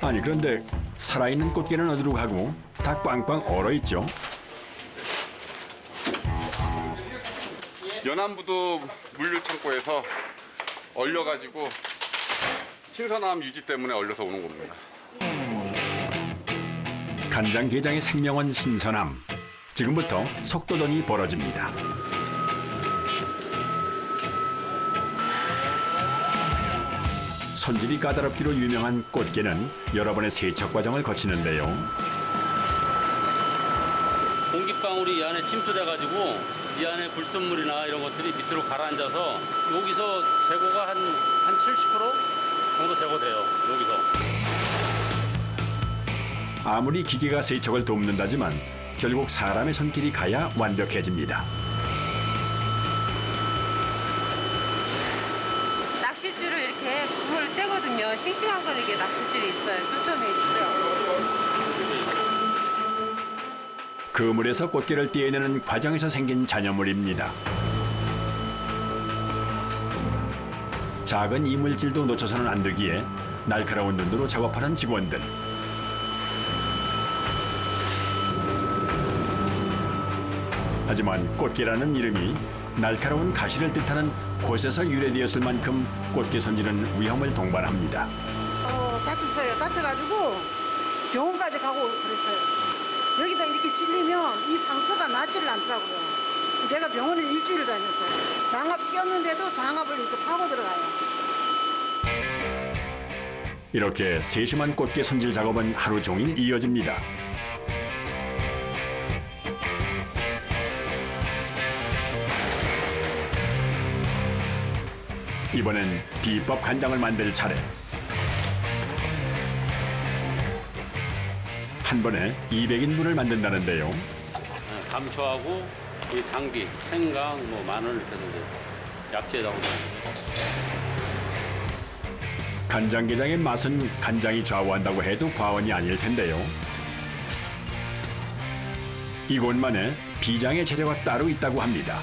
아니 그런데 살아있는 꽃게는 어디로 가고 다 꽝꽝 얼어있죠. 연안부두 물류창고에서 얼려가지고 신선함 유지 때문에 얼려서 오는 겁니다. 간장게장의 생명은 신선함. 지금부터 속도전이 벌어집니다. 손질이 까다롭기로 유명한 꽃게는 여러 번의 세척 과정을 거치는데요. 공기방울이 이 안에 침투돼가지고 이 안에 불순물이나 이런 것들이 밑으로 가라앉아서 여기서 재고가 한 70% 정도 재고돼요. 여기서. 아무리 기계가 세척을 돕는다지만 결국 사람의 손길이 가야 완벽해집니다. 낚싯줄을 이렇게 구멍을 떼거든요. 싱싱한 거 이렇게 낚싯줄이 있어요. 촘촘히 있어요. 그물에서 꽃게를 떼어내는 과정에서 생긴 잔여물입니다. 작은 이물질도 놓쳐서는 안 되기에 날카로운 눈으로 작업하는 직원들. 하지만 꽃게라는 이름이 날카로운 가시를 뜻하는 곳에서 유래되었을 만큼 꽃게 손질은 위험을 동반합니다. 다쳤어요. 다쳐가지고 병원까지 가고 그랬어요. 여기다 이렇게 찔리면 이 상처가 낫지를 않더라고요. 제가 병원을 일주일 다녔어요. 장갑 꼈는데도 장갑을 이렇게 파고 들어가요. 이렇게 세심한 꽃게 손질 작업은 하루 종일 이어집니다. 이번엔 비법 간장을 만들 차례. 한 번에 200인분을 만든다는데요. 감초하고 이 당귀, 생강, 마늘 이렇게 해서 이제 약재에다가 간장게장의 맛은 간장이 좌우한다고 해도 과언이 아닐 텐데요. 이곳만에 비장의 재료가 따로 있다고 합니다.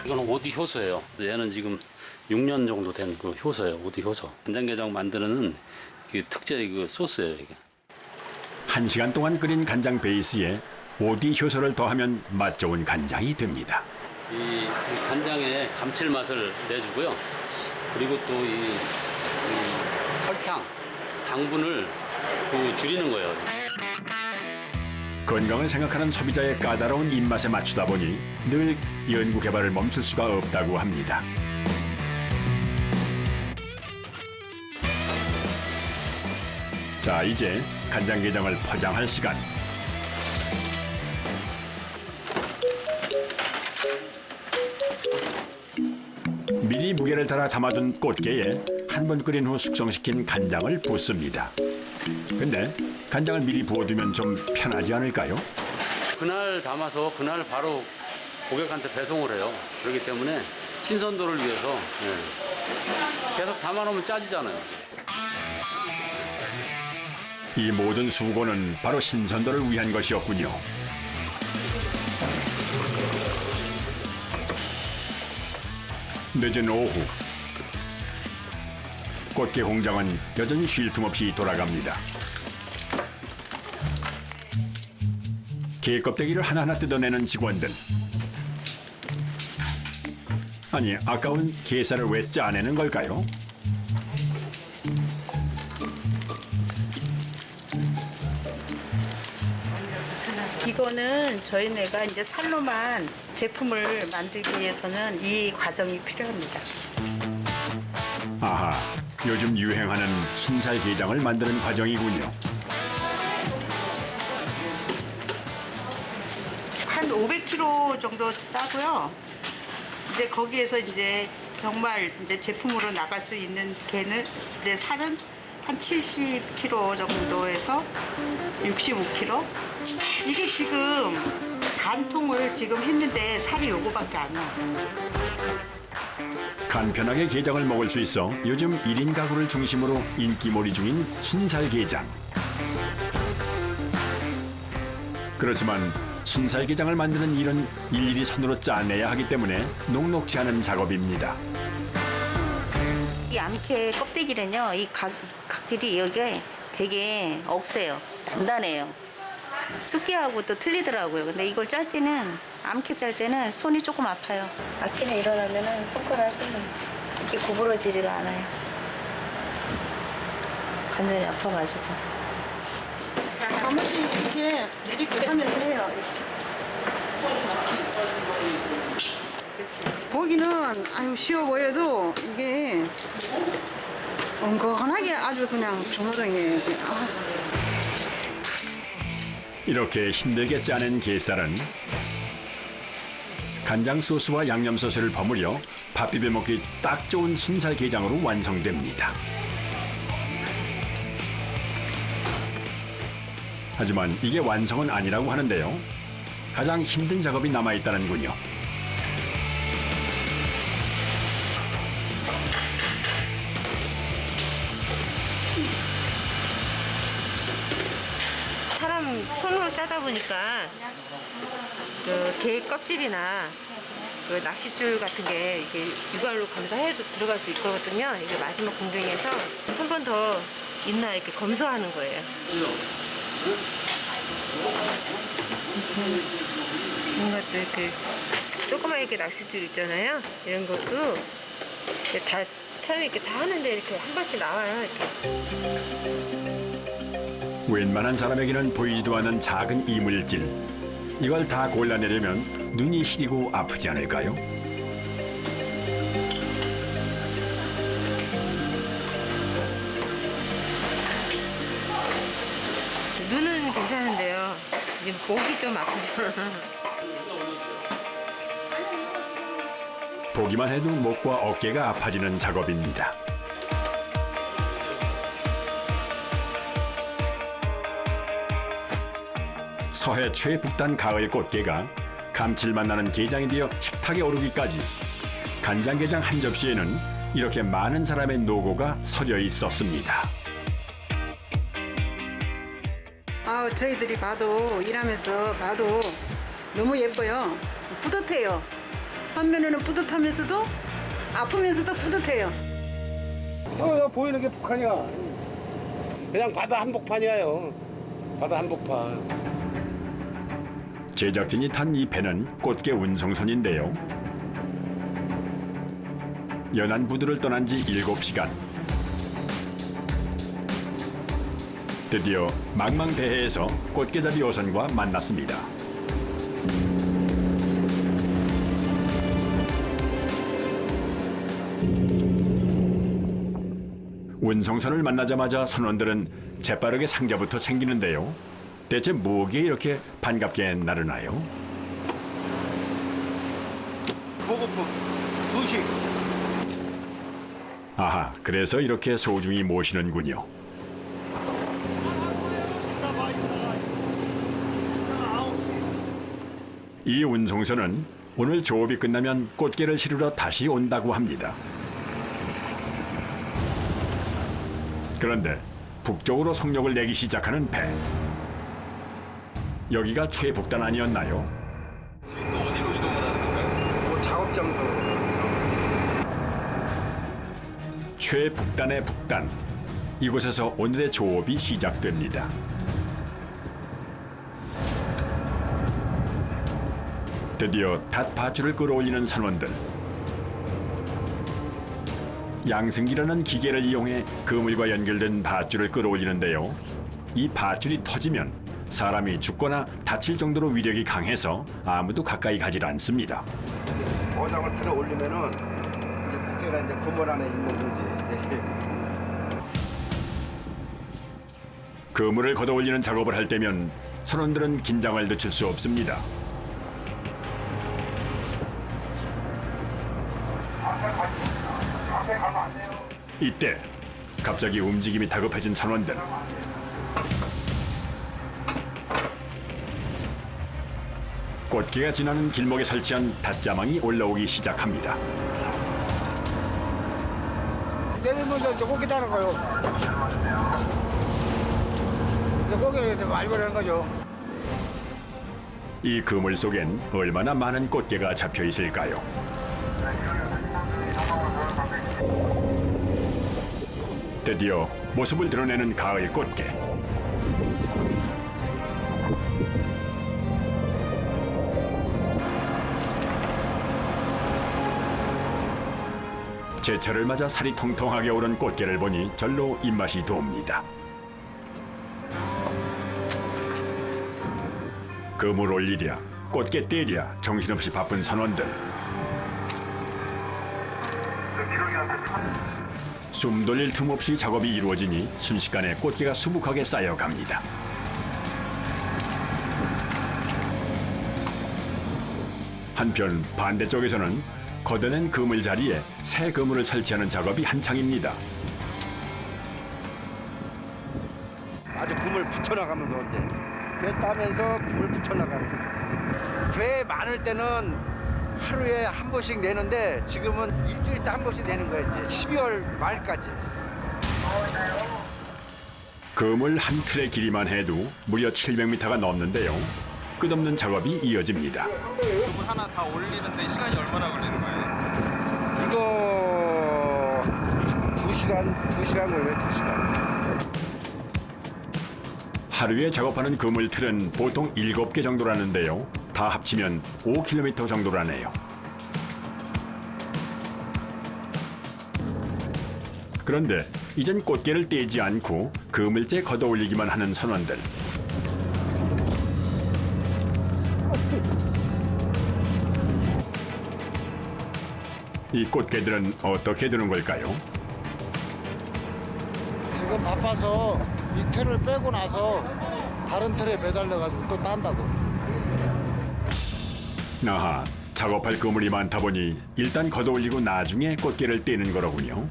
이거는 오디 효소예요. 얘는 지금 6년 정도 된 그 효소예요. 오디 효소. 간장게장 만드는 그 특제 그 소스예요, 이게. 1시간 동안 끓인 간장 베이스에 오디 효소를 더하면 맛 좋은 간장이 됩니다. 이 간장의 감칠맛을 내주고요. 그리고 또 이 설탕, 당분을 줄이는 거예요. 건강을 생각하는 소비자의 까다로운 입맛에 맞추다 보니 늘 연구 개발을 멈출 수가 없다고 합니다. 자, 이제 간장게장을 포장할 시간. 미리 무게를 달아 담아둔 꽃게에 한 번 끓인 후 숙성시킨 간장을 붓습니다. 근데 간장을 미리 부어두면 좀 편하지 않을까요? 그날 담아서 그날 바로 고객한테 배송을 해요. 그렇기 때문에 신선도를 위해서 계속 담아놓으면 짜지잖아요. 이 모든 수고는 바로 신선도를 위한 것이었군요. 늦은 오후, 꽃게 공장은 여전히 쉴 틈 없이 돌아갑니다. 게 껍데기를 하나하나 뜯어내는 직원들. 아니, 아까운 게살을 왜 짜내는 걸까요? 이거는 저희네가 이제 살로만 제품을 만들기 위해서는 이 과정이 필요합니다. 아하, 요즘 유행하는 순살 게장을 만드는 과정이군요. 한 500kg 정도 싸고요. 이제 거기에서 이제 정말 이제 제품으로 나갈 수 있는 게는 이제 살은 한 70kg 정도에서 65kg. 이게 지금 반 통을 지금 했는데 살이 요거밖에 안 나와요. 간편하게 게장을 먹을 수 있어 요즘 1인 가구를 중심으로 인기몰이 중인 순살 게장. 그렇지만 순살 게장을 만드는 일은 일일이 손으로 짜내야 하기 때문에 녹록지 않은 작업입니다. 여기 암캐 껍데기는요, 이 각질이 여기에 되게 억세요. 단단해요. 쑥개하고 또 틀리더라고요. 근데 이걸 짤 때는, 암캐 짤 때는 손이 조금 아파요. 아침에 일어나면은 손가락이 이렇게 구부러지지가 않아요. 완전히 아파가지고. 한 번씩 이렇게 하면서 해요. 보기는 아유 쉬워 보여도 이게 엉건하게 아주 그냥 주무덩이에요. 이렇게 힘들게 짜낸 게살은 간장 소스와 양념 소스를 버무려 밥 비벼 먹기 딱 좋은 순살 게장으로 완성됩니다. 하지만 이게 완성은 아니라고 하는데요. 가장 힘든 작업이 남아있다는군요. 사람 손으로 짜다 보니까 게 껍질이나 그 낚싯줄 같은 게 이게 육알로 감사해도 들어갈 수 있거든요. 이게 마지막 공정에서 한 번 더 있나 이렇게 검사하는 거예요. 뭔가 또 이렇게 조그만 이렇게 낚싯줄 있잖아요. 이런 것도 이제 다 처음에 이렇게 다 하는데 이렇게 한 번씩 나와요. 이렇게. 웬만한 사람에게는 보이지도 않는 작은 이물질. 이걸 다 골라내려면 눈이 시리고 아프지 않을까요? 눈은 괜찮은데요. 이제 목이 좀 아프죠. 보기만 해도 목과 어깨가 아파지는 작업입니다. 서해 최북단 가을 꽃게가 감칠맛 나는 게장이 되어 식탁에 오르기까지 간장게장 한 접시에는 이렇게 많은 사람의 노고가 서려 있었습니다. 아 저희들이 봐도 일하면서 봐도 너무 예뻐요. 뿌듯해요. 한면에는 뿌듯하면서도 아프면서도 뿌듯해요. 보이는 게 북한이야. 그냥 바다 한복판이에요. 바다 한복판. 제작진이 탄 이 배는 꽃게 운송선인데요. 연안 부두를 떠난 지 7시간. 드디어 망망대해에서 꽃게잡이 어선과 만났습니다. 운송선을 만나자마자 선원들은 재빠르게 상자부터 챙기는데요. 대체 뭐기에 이렇게 반갑게 나르나요? 보고품 2식. 아하, 그래서 이렇게 소중히 모시는군요. 이 운송선은 오늘 조업이 끝나면 꽃게를 실으러 다시 온다고 합니다. 그런데 북쪽으로 속력을 내기 시작하는 배. 여기가 최북단 아니었나요? 지금 어디로 이동을 하는 건가요? 작업 장소. 최북단의 북단. 이곳에서 오늘의 조업이 시작됩니다. 드디어 닷밧줄을 끌어올리는 선원들. 양승기라는 기계를 이용해 그물과 연결된 밧줄을 끌어올리는데요. 이 밧줄이 터지면 사람이 죽거나 다칠 정도로 위력이 강해서 아무도 가까이 가질 않습니다. 어장을 들어 올리면은 이제 꽃게가 이제 그물 안에 있는 거지. 그물을 걷어올리는 작업을 할 때면 선원들은 긴장을 늦출 수 없습니다. 이때 갑자기 움직임이 다급해진 선원들. 꽃게가 지나는 길목에 설치한 닷자망이 올라오기 시작합니다. 내리면서 이제 꽃게 따는 거요. 이제 꽃게 이제 말벌하는 거죠. 이 그물 속엔 얼마나 많은 꽃게가 잡혀 있을까요? 드디어 모습을 드러내는 가을 꽃게. 제철을 맞아 살이 통통하게 오른 꽃게를 보니 절로 입맛이 돕니다. 그물 올리랴 꽃게 떼랴 정신없이 바쁜 선원들. 숨 돌릴 틈 없이 작업이 이루어지니 순식간에 꽃게가 수북하게 쌓여갑니다. 한편 반대쪽에서는 걷어낸 그물 자리에 새 그물을 설치하는 작업이 한창입니다. 아주 금을 붙여나가면서 이제 배 따면서 금을 붙여나가는 거죠. 배 많을 때는 하루에 한 번씩 내는데 지금은 일주일 때 한 번씩 내는 거예요. 이제 12월 말까지. 그물 한 틀의 길이만 해도 무려 700m가 넘는데요. 끝없는 작업이 이어집니다. 그물 하나 다 올리는데 시간이 얼마나 걸리는 거예요? 이거 2시간 걸려요. 2시간. 하루에 작업하는 그물 틀은 보통 7개 정도라는데요. 다 합치면 5km 정도라네요. 그런데 이젠 꽃게를 떼지 않고 그물째 걷어 올리기만 하는 선원들. 이 꽃게들은 어떻게 되는 걸까요? 지금 바빠서 이 틀을 빼고 나서 다른 틀에 매달려가지고 또 딴다고. 아하, 작업할 그물이 많다 보니 일단 걷어 올리고 나중에 꽃게를 떼는 거로군요.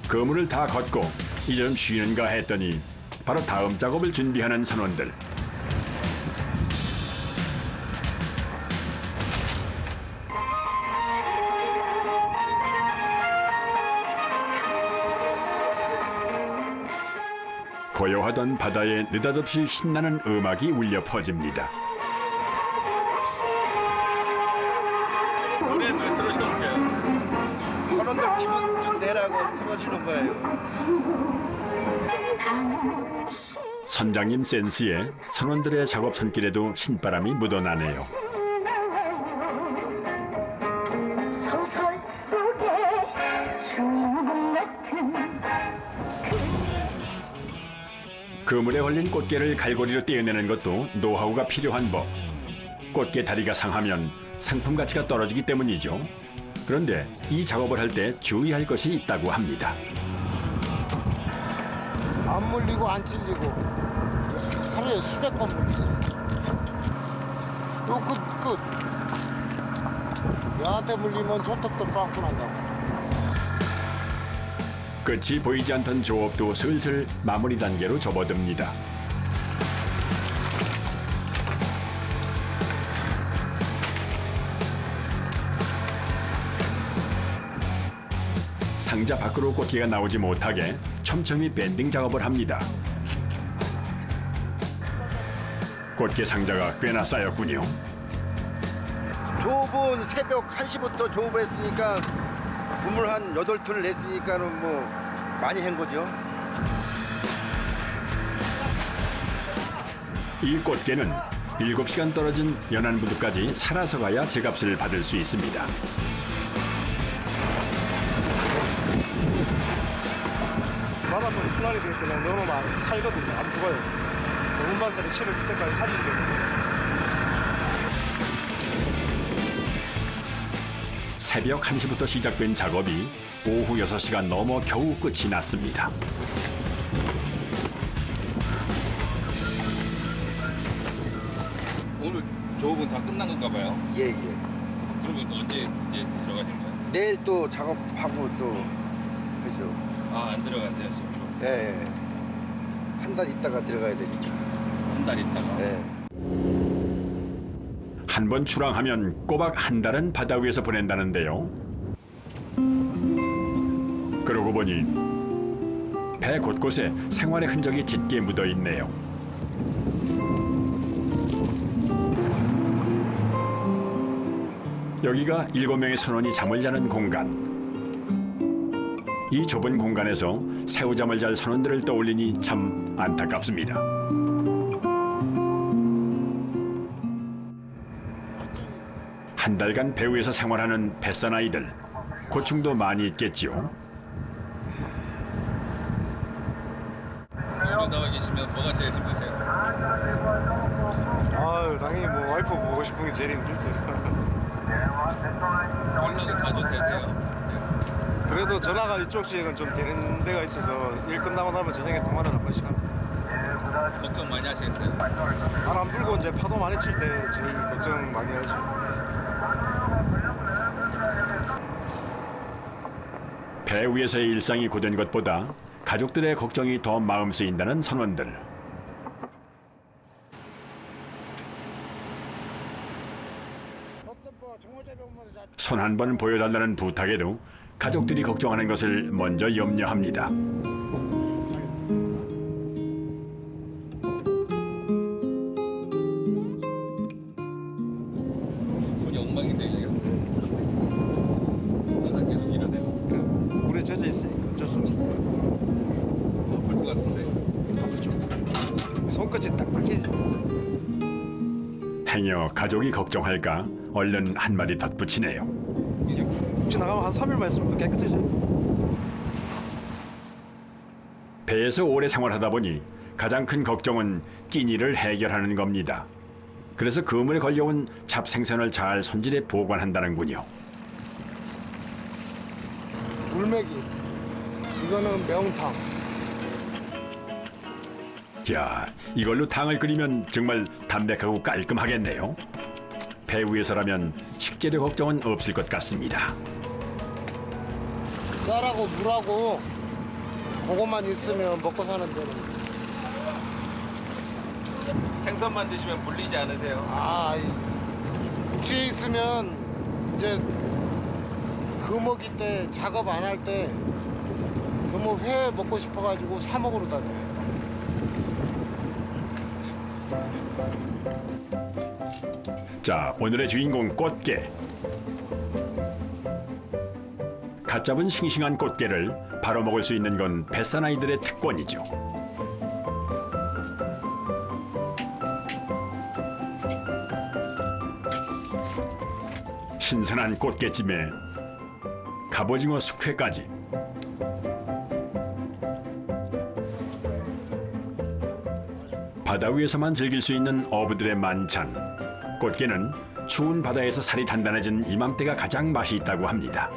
그물을 다 걷고 이제 좀 쉬는가 했더니 바로 다음 작업을 준비하는 선원들. 고요하던 바다에 느닷없이 신나는 음악이 울려 퍼집니다. 노래는 왜 들으셨는데요? 선원들 기분 좀 내라고 틀어주는 거예요. 선장님 센스에 선원들의 작업 손길에도 신바람이 묻어나네요. 소설 속에 주인공 같은 그물에 걸린 꽃게를 갈고리로 떼어내는 것도 노하우가 필요한 법. 꽃게 다리가 상하면 상품 가치가 떨어지기 때문이죠. 그런데 이 작업을 할 때 주의할 것이 있다고 합니다. 안 물리고 안 찔리고 하루에 수백 번 물리지. 요 끝. 여한테 물리면 손톱도 빵꾸 난다고. 끝이 보이지 않던 조업도 슬슬 마무리 단계로 접어듭니다. 상자 밖으로 꽃게가 나오지 못하게 촘촘히 밴딩 작업을 합니다. 꽃게 상자가 꽤나 쌓였군요. 조업은 새벽 1시부터 조업을 했으니까 그물 한 8틀을 냈으니까는 뭐 많이 한 거죠. 이 꽃게는 7시간 떨어진 연안부두까지 살아서 가야 제값을 받을 수 있습니다. 바닷물이 순환이 되기 때문에 너무 많이 살거든요. 안 죽어요. 운반선이 침을 그때까지 살리는 거예요. 새벽 1시부터 시작된 작업이 오후 6시가 넘어 겨우 끝이 났습니다. 오늘 조업은 다 끝난 건가 봐요? 예. 그러면 언제 이제 들어가신 거예요? 내일 또 작업하고 또 하죠. 아, 안 들어가세요, 지금? 예. 한 달 있다가 들어가야 되니까. 한 달 있다가? 예. 한 번 출항하면 꼬박 한 달은 바다 위에서 보낸다는데요. 그러고 보니 배 곳곳에 생활의 흔적이 짙게 묻어 있네요. 여기가 7명의 선원이 잠을 자는 공간. 이 좁은 공간에서 새우잠을 잘 선원들을 떠올리니 참 안타깝습니다. 한 달간 배후에서 생활하는 뱃사나이들, 고충도 많이 있겠지요. 이런 나와 계시면 뭐가 제일 힘드세요? 아유, 당연히 뭐 와이프 보고 싶은 게 제일 힘들죠. 연락은 자주 되세요? 그래도 전화가 이쪽 지역은 좀 되는 데가 있어서 일 끝나고 나면 저녁에 통화를 한 번씩 합니다. 걱정 많이 하시겠어요? 바람 불고 이제 파도 많이 칠 때 제일 걱정 많이 하죠. 배 위에서의 일상이 고된 것보다 가족들의 걱정이 더 마음 쓰인다는 선원들. 손 한 번 보여달라는 부탁에도 가족들이 걱정하는 것을 먼저 염려합니다. 손이 엉망인데 이게 항상 계속 이러세요? 물에 젖어 있으니까 어쩔 수 없어요. 아플 것 같은데. 아프죠. 손끝이 딱딱해지죠. 행여 가족이 걱정할까 얼른 한마디 덧붙이네요. 혹시 나가면 한 3일만 있으면 또 깨끗해져요. 배에서 오래 생활하다 보니 가장 큰 걱정은 끼니를 해결하는 겁니다. 그래서 그물에 걸려온 잡생선을 잘 손질해 보관한다는군요. 물메기. 이거는 매운탕. 야, 이걸로 탕을 끓이면 정말 담백하고 깔끔하겠네요. 배 위에서라면 식재료 걱정은 없을 것 같습니다. 쌀하고 물하고 그것만 있으면 먹고 사는 데는. 생선만 드시면 물리지 않으세요? 아, 육지에 있으면 이제 금어기 때 작업 안 할 때 금어 회 먹고 싶어가지고 사 먹으러 다녀요. 자, 오늘의 주인공 꽃게. 갓 잡은 싱싱한 꽃게를 바로 먹을 수 있는 건 뱃사나이들의 특권이죠. 신선한 꽃게찜에 갑오징어 숙회까지. 바다 위에서만 즐길 수 있는 어부들의 만찬. 꽃게는 추운 바다에서 살이 단단해진 이맘때가 가장 맛이 있다고 합니다.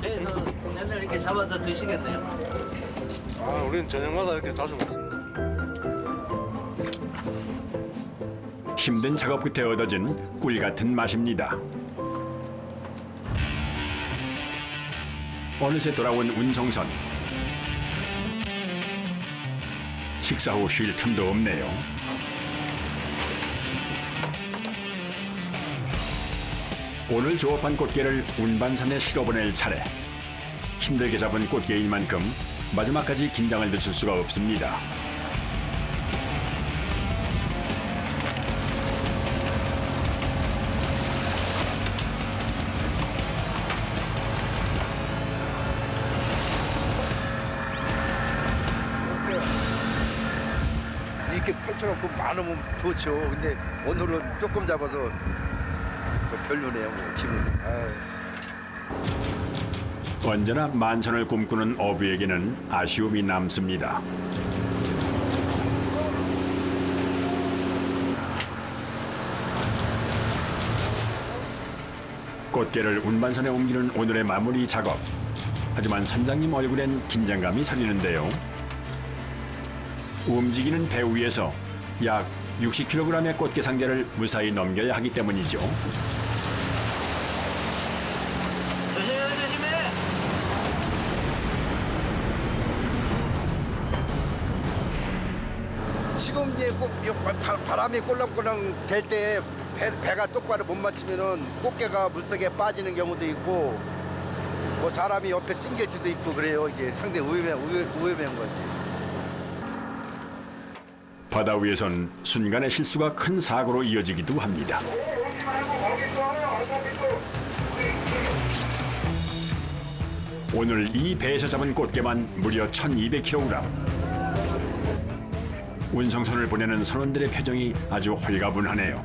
배에서 맨날 이렇게 잡아서 드시겠네요. 아, 우리는 저녁마다 이렇게 자주 먹습니다. 힘든 작업 끝에 얻어진 꿀 같은 맛입니다. 어느새 돌아온 운송선. 식사 후 쉴 틈도 없네요. 오늘 조업한 꽃게를 운반선에 실어보낼 차례. 힘들게 잡은 꽃게인 만큼 마지막까지 긴장을 늦출 수가 없습니다. 이렇게 펼쳐놓고 많으면 좋죠. 근데 오늘은 조금 잡아서 별로네요. 뭐 기분이. 언제나 만선을 꿈꾸는 어부에게는 아쉬움이 남습니다. 꽃게를 운반선에 옮기는 오늘의 마무리 작업. 하지만 선장님 얼굴엔 긴장감이 서리는데요. 움직이는 배 위에서 약 60kg의 꽃게 상자를 무사히 넘겨야 하기 때문이죠. 조심해, 조심해. 지금 이제 바람이 꼴랑꼴랑 될 때 배가 똑바로 못 맞추면은 꽃게가 물속에 빠지는 경우도 있고 뭐 사람이 옆에 찡길 수도 있고 그래요. 이게 상당히 위험한 거지. 바다 위에선 순간의 실수가 큰 사고로 이어지기도 합니다. 오늘 이 배에서 잡은 꽃게만 무려 1,200kg. 운송선을 보내는 선원들의 표정이 아주 홀가분하네요.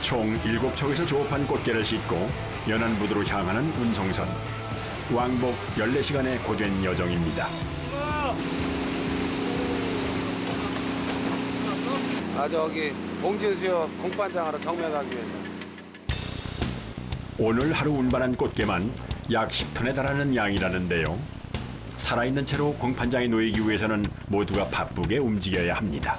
총 7척에서 조업한 꽃게를 싣고 연안부두로 향하는 운송선. 왕복 14시간의 고된 여정입니다. 저기 봉진수역 공판장으로 경매가기 위해서. 오늘 하루 운반한 꽃게만 약 10톤에 달하는 양이라는데요. 살아있는 채로 공판장에 놓이기 위해서는 모두가 바쁘게 움직여야 합니다.